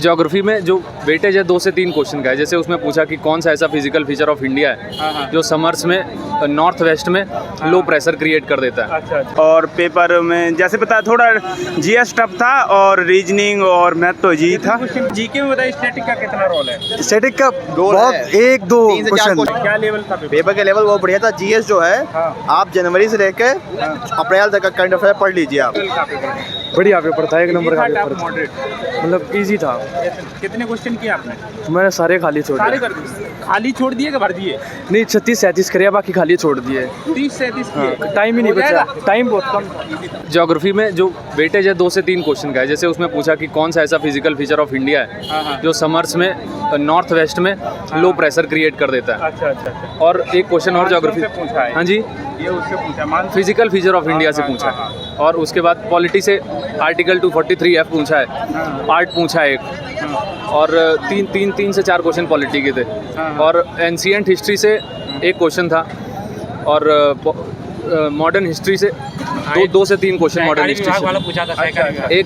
Geography में जो weightage है 2 से 3 क्वेश्चन का है। जैसे उसमें पूछा कि कौन सा ऐसा फिजिकल फीचर ऑफ इंडिया है जो समर्स में नॉर्थ वेस्ट में लो प्रेशर क्रिएट कर देता है। अच्छा। और पेपर में जैसे पता थोड़ा जीएस टफ था और रीजनिंग और मैथ तो जी था। जीके में बताइए स्टैटिक का कितना रोल है? स्टैटिक का बहुत 1-2 क्वेश्चन। क्या लेवल था पेपर का लेवल बहुत बढ़िया था। जीएस जो है आप जनवरी से लेकर अप्रैल तक का करंट अफेयर पढ़ लीजिए आप। बढ़िया पेपर था, 1 नंबर का पेपर था। मॉडरेट मतलब इजी था। कितने क्वेश्चन किए आपने? मैंने सारे खाली छोड़ सारे दिए। कर दिए? खाली छोड़ दिए कि भर दिए? नहीं 36-37 करे, बाकी खाली छोड़ दिए। 30-37 किए? टाइम ही नहीं हो बचा, जाएगा? टाइम बहुत कम। ज्योग्राफी में जो वेटेज है 2 से 3 क्वेश्चन का है। जैसे उसमें पूछा कि कौन सा ऐसा फिजिकल फीचर ऑफ इंडिया है जो समर्स में नॉर्थ वेस्ट में लो प्रेशर क्रिएट कर देता है। अच्छा। और एक क्वेश्चन और ज्योग्राफी से पूछा है? हाँ जी, ये उससे पूछा फिजिकल फीचर ऑफ इंडिया से पूछा है। और उसके बाद पॉलिटी से आर्टिकल 243F पूछा है, पार्ट पूछा है एक, और तीन से 4 क्वेश्चन पॉलिटी के थे। और एंशिएंट हिस्ट्री से एक क्वेश्चन था, और मॉडर्न हिस्ट्री से 2 से 3 क्वेश्चन मॉडर्न हिस्ट्री से।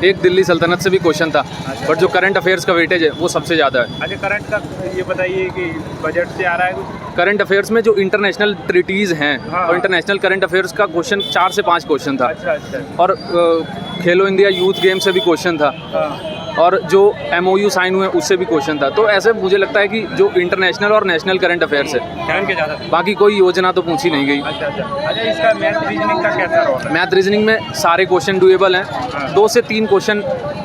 एक दिल्ली सल्तनत से भी क्वेश्चन था। बट जो करंट अफेयर्स का वेटेज है वो सबसे ज़्यादा है। अच्छा, करंट का ये बताइए कि बजट से आ रहा है कुछ? करंट अफेयर्स में जो इंटरनेशनल ट्रीटीज़ हैं और इंटरनेशनल करंट अफेयर्स का क्वेश्चन 4 से 5 क्वेश्चन था। अच्छा। और खेलो इंडिया यूथ गेम से भी क्वेश्चन था, और जो MOU साइन हुए उससे भी क्वेश्चन था। तो ऐसे मुझे लगता है कि जो इंटरनेशनल और नेशनल करंट अफेयर्स है, बाकी कोई योजना तो पूछी नहीं गई। अच्छा, इसका मैथ रीजनिंग का कैसा रोल है? मैथ रीजनिंग में सारे क्वेश्चन डुएबल हैं। 2 से 3 क्वेश्चन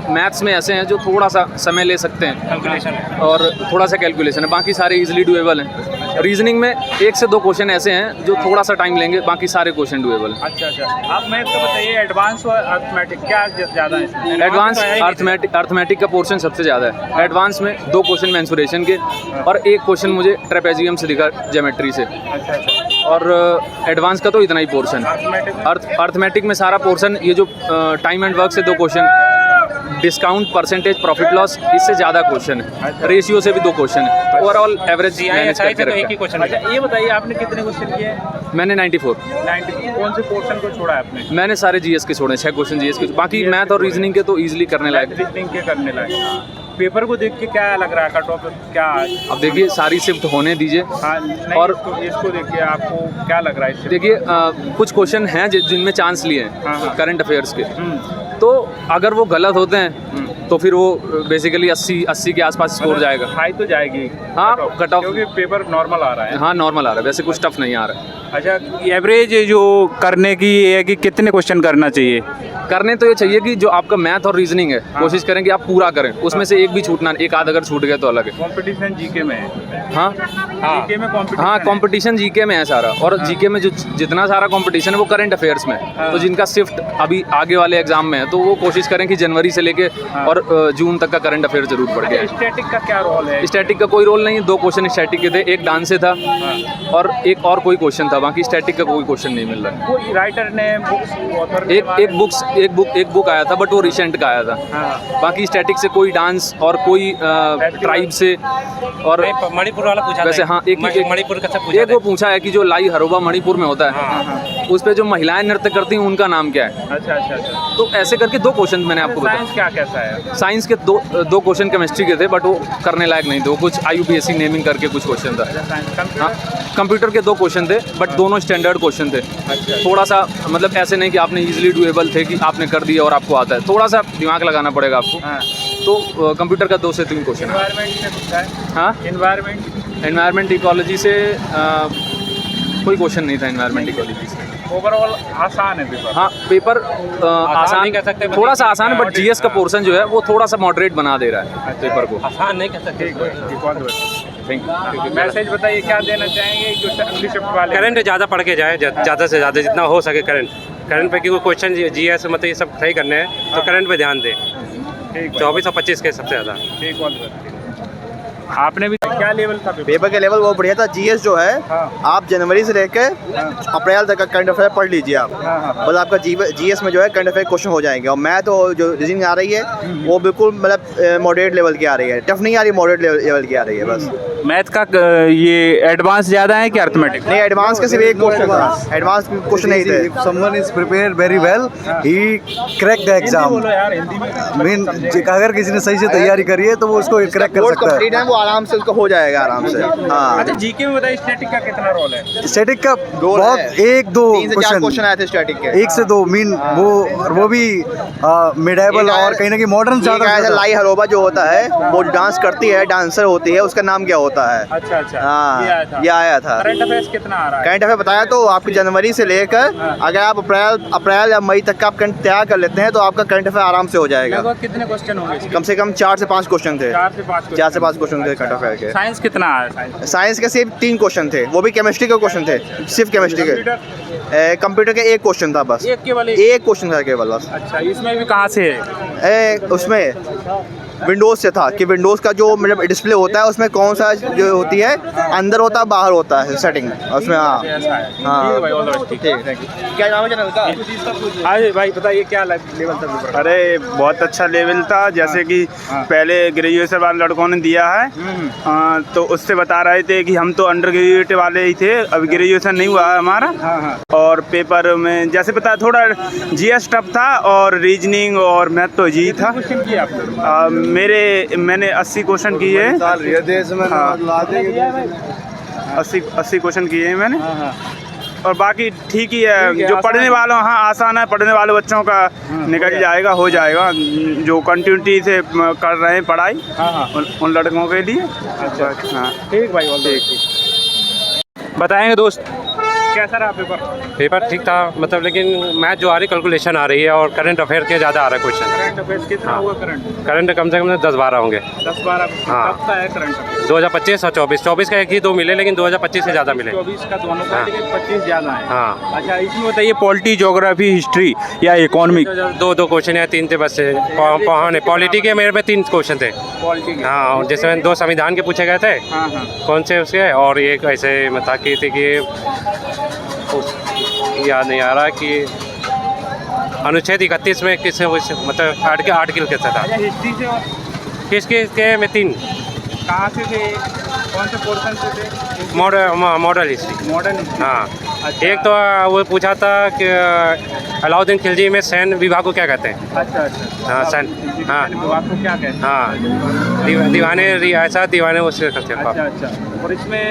मैथ्स में ऐसे हैं जो थोड़ा सा समय ले सकते हैं, कैलकुलेशन और थोड़ा सा कैलकुलेशन है, बाकी सारे इजीली डुएबल हैं। रीजनिंग में 1 से 2 क्वेश्चन ऐसे हैं जो थोड़ा सा टाइम लेंगे, बाकी सारे क्वेश्चन डुएबल हैं। अच्छा। आप मैथ का बताइए, एडवांस और अर्थमेटिक क्या ज़्यादा है इसमें? एडवांस अर्थमेटिक का पोर्शन सबसे ज़्यादा है। एडवांस में 2 क्वेश्चन मेंसुरेशन के, और 1 क्वेश्चन मुझे ट्रेपेजियम से दिखा, ज्योमेट्री से। अच्छा। और एडवांस का तो इतना ही पोर्शन है। अर्थमेटिक में सारा पोर्शन, ये जो टाइम एंड वर्क से 2 question, discount percentage profit loss, इससे ज़्यादा क्वेश्चन है। रेशियो से भी 2 क्वेश्चन है। ओवरऑल एवरेज मैनेज करके रखा है। अच्छा, ये बताइए आपने कितने क्वेश्चन किए? मैंने 94। कौन से पोर्शन को छोड़ा है आपने? मैंने सारे जीएस के छोड़े, 6 क्वेश्चन जीएस के, बाकी मैथ और रीजनिंग के तो इजीली करने लायक। रीजनिंग के करने लायक। पेपर को देख के क्या लग रहा है, कट ऑफ क्या? अब देखिए, सारी शिफ्ट होने दीजिए। और इसको देख के आपको क्या लग रहा है? देखिए, कुछ क्वेश्चन हैं जिनमें चांस लिए हैं करंट अफेयर्स के, तो अगर वो गलत होते हैं तो फिर वो बेसिकली 80 के आसपास स्कोर जाएगा। हाई तो जाएगी। हाँ, कट ऑफ, क्योंकि पेपर नॉर्मल आ रहा है। हाँ नॉर्मल आ रहा है, वैसे कुछ टफ नहीं आ रहा है। अच्छा, एवरेज जो करने की ये है कि कितने क्वेश्चन करना चाहिए? करने तो ये चाहिए कि जो आपका मैथ और रीजनिंग है, कोशिश करें कि आप पूरा करें, उसमें से एक भी छूटना, एक आध अगर छूट गया तो अलग है। कंपटीशन जीके में है? हाँ जीके में कंपटीशन? हाँ, कंपटीशन जीके में है सारा। और जीके में जो जितना सारा कंपटीशन है वो करंट अफेयर्स में है। तो जिनका शिफ्ट अभी आगे वाले एग्जाम में है, तो वो कोशिश करें कि जनवरी से लेके और जून तक का करंट अफेयर जरूर पड़ गया। स्टैटिक का क्या रोल है? स्टैटिक का कोई रोल नहीं है। 2 क्वेश्चन स्टैटिक के थे, एक डांस से था, और एक और कोई क्वेश्चन था। बाकी स्टैटिक का कोई क्वेश्चन नहीं मिल रहा। कोई राइटर ने बुक्स, ऑथर एक बुक आया था, बट वो रिसेंट का आया था। बाकी स्टैटिक से कोई डांस और कोई ट्राइब से, और मणिपुर वाला पूछा वैसे हाँ, एक मणिपुर का सब पूछा एक वो पूछा है कि जो लाई हरोबा मणिपुर में होता है, उस पे जो महिलाएं नृत्य करती हैं उनका नाम क्या है। अच्छा। तो ऐसे करके 2 क्वेश्चन मैंने आपको बताया। साइंस क्या कैसा है? साइंस के 2 क्वेश्चन केमिस्ट्री के थे, बट वो करने लायक नहीं थे। वो कुछ IUPAC नेमिंग करके कुछ क्वेश्चन था। हाँ, कंप्यूटर के 2 क्वेश्चन थे, बट दोनों स्टैंडर्ड क्वेश्चन थे। थोड़ा सा मतलब ऐसे नहीं कि आपने इजीली डुएबल थे कि आपने कर दिया और आपको आता है, थोड़ा सा दिमाग लगाना पड़ेगा आपको। तो कंप्यूटर का 2 से 3 क्वेश्चन है। एनवायरनमेंट से पूछा है? हाँ, एनवायरनमेंट इकोलॉजी से कोई क्वेश्चन नहीं था। एनवायरनमेंट इकोलॉजी से ओवरऑल आसान है पेपर? हाँ, पेपर आसान नहीं कह सकते, थोड़ा सा आसान है, बट जीएस का पोर्शन जो है वो थोड़ा सा मॉडरेट बना दे रहा है पेपर को। आसान नहीं कह सकते। Thank you. मैसेज बताइए क्या देना चाहेंगे जो अगली शिफ्ट वाले? करंट ज़्यादा पढ़ के जाए, ज़्यादा से ज़्यादा जितना हो सके करंट पे, क्योंकि क्वेश्चन जीएस मतलब ये सब सही करने हैं, तो करंट पे ध्यान दें। 24 और 25 के सबसे ज़्यादा। ठीक। आपने भी क्या लेवल था पेपर? पेपर का लेवल बहुत बढ़िया था। जीएस जो है आप जनवरी से लेकर अप्रैल तक का करंट अफेयर पढ़ लीजिए आप। बस आपका जीएस में जो है करंट अफेयर क्वेश्चन हो जाएंगे। और मैथ तो जो रीजनिंग आ रही है वो बिल्कुल मतलब मॉडरेट लेवल की आ रही है, टफ नहीं आ रही, मॉडरेट लेवल की आ रही है बस। मैथ का ये एडवांस ज़्यादा है कि अर्थमेटिक? नहीं, एडवांस का सिर्फ एक क्वेश्चन था, एडवांस क्वेश्चन नहीं थे। If someone is prepared very well, he cracked the exam. यार हिंदी में मीन अगर किसी ने सही से तैयारी करी है तो वो उसको क्रैक कर कोर्स सकता है। कंप्लीट है वो आराम से उसको हो जाएगा आराम से। हाँ, अच्छा जीके में बताइए स्टैटिक का कितना रोल है? स्टैटिक का रोल बहुत है। 1-2 3 से 4 क्वेश्चन आए थे स्टैटिक के। 1 से 2 मीन वो भी मिडाइबल और कहीं ना कहीं मॉडर्न ज़्यादा। लाई हरोबा जो होता है वो डांस करती है, डांसर होती है, उसका नाम क्या होता है? अच्छा अच्छा हाँ, ये आया था। करंट अफेयर्स कितना आ रहा है? करंट अफेयर बताया तो आपकी जनवरी से लेकर अगर आप अप्रैल या मई तक का आप करंट तैयार कर लेते हैं तो आपका करंट अफेयर आराम से हो जाएगा। लगभग कितने क्वेश्चन होंगे इसके? कम से कम 4 से 5 क्वेश्चन थे। 4 से 5 क्वेश्चन थे करंट अफेयर के। साइंस कितना है? साइंस के सिर्फ 3 क्वेश्चन थे, वो भी केमिस्ट्री के क्वेश्चन थे, सिर्फ केमिस्ट्री के। कंप्यूटर के 1 क्वेश्चन था बस, एक केवल 1 क्वेश्चन था केवल बस। अच्छा इसमें भी कहाँ से है? उसमें विंडोज़ से था कि विंडोज़ का जो मतलब डिस्प्ले होता है उसमें कौन सा जो होती है, अंदर होता है बाहर होता है सेटिंग उसमें। हाँ हाँ ठीक, थैंक यू। क्या नाम है चैनल का? आज भाई बताइए क्या लेवल था पेपर? अरे बहुत अच्छा लेवल था। जैसे कि पहले ग्रेजुएशन वाले लड़कों ने दिया है तो उससे बता रहे थे कि हम तो अंडर ग्रेजुएट वाले ही थे, अभी ग्रेजुएशन नहीं हुआ है हमारा। और पेपर में जैसे पता थोड़ा जीएस टफ था और रीजनिंग और मैथ तो जी था। मैंने 80 क्वेश्चन किए हैं। 80 क्वेश्चन किए हैं मैंने। और बाकी ठीक ही है, जो पढ़ने वालों हाँ आसान है, पढ़ने वाले बच्चों का निकल जाएगा, हो जाएगा। जो कंटिन्यूटी से कर रहे हैं पढ़ाई उन लड़कों के लिए। अच्छा हाँ ठीक भाई ठीक। बताएंगे दोस्त कैसा रहा पेपर? पेपर ठीक था मतलब, लेकिन मैथ जो आ रही कैलकुलेशन आ रही है और करंट अफेयर के ज़्यादा आ रहा है क्वेश्चन। करंट अफेयर्स कितना हुआ? करंट कम से कम 10-12 होंगे। 10-12 हाँ। कब का है करंट अफेयर? 2025 और 24 का 1 ही 2 मिले, लेकिन 2025 से ज़्यादा मिले। 24 का दोनों का, हाँ। लेकिन 25 ज़्यादा है। हाँ। अच्छा इसमें बताइए पॉलिटी, ज्योग्राफी, हिस्ट्री या इकोनॉमिक? 2 क्वेश्चन या 3 थे बस। पॉलिटी के मेरे में 3 क्वेश्चन थे। पॉलिटी के? हाँ, जैसे 2 संविधान के पूछे गए थे। हाँ हाँ कौन से उसके, और एक ऐसे बता की थी कि याद नहीं आ रहा कि अनुच्छेद 31 में किस मतलब आर्टिकल कैसा था। अच्छा हिस्ट्री से किसके में 3 कहाँ से थे? कौन से पोर्शन से थे? Model history. Modern history. हाँ। अच्छा। एक तो वो पूछा था कि अलाउद्दीन खिलजी में सैन्य विभाग को क्या कहते हैं। अच्छा अच्छा हाँ सैन्य, हाँ विभाग को क्या कहते हैं? हाँ दीवाने ऐसा दीवाने उसके करते हैं। अच्छा अच्छा। और इसमें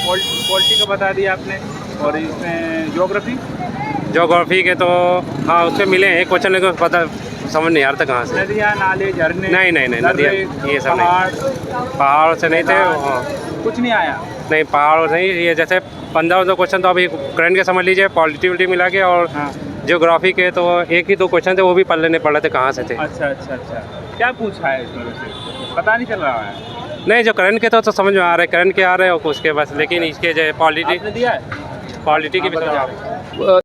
पॉलिटी का बता दिया आपने, और इसमें ज्योग्राफी के तो हाँ उससे मिले हैं 1 क्वेश्चन, लेकिन पता समझ नहीं आ रहा था कहाँ से। नदियाँ, नाले, झरने? नहीं नदियाँ ये सब नहीं, पहाड़ से नहीं थे। हाँ कुछ नहीं आया? नहीं पहाड़ नहीं, ये जैसे 15 क्वेश्चन तो अभी करंट के समझ लीजिए, पॉलिटी मिला के। और ज्योग्राफी के तो 1 ही 2 क्वेश्चन थे, वो भी पढ़ने पड़ रहे थे कहाँ से थे। अच्छा अच्छा अच्छा। क्या पूछा है इसमें वैसे पता नहीं चल रहा है? नहीं जो करंट के तो समझ में आ रहे, करंट के आ रहे हो उसके बस, लेकिन इसके जो पॉलिटी आपने दिया है? की भी समझ आ रही है।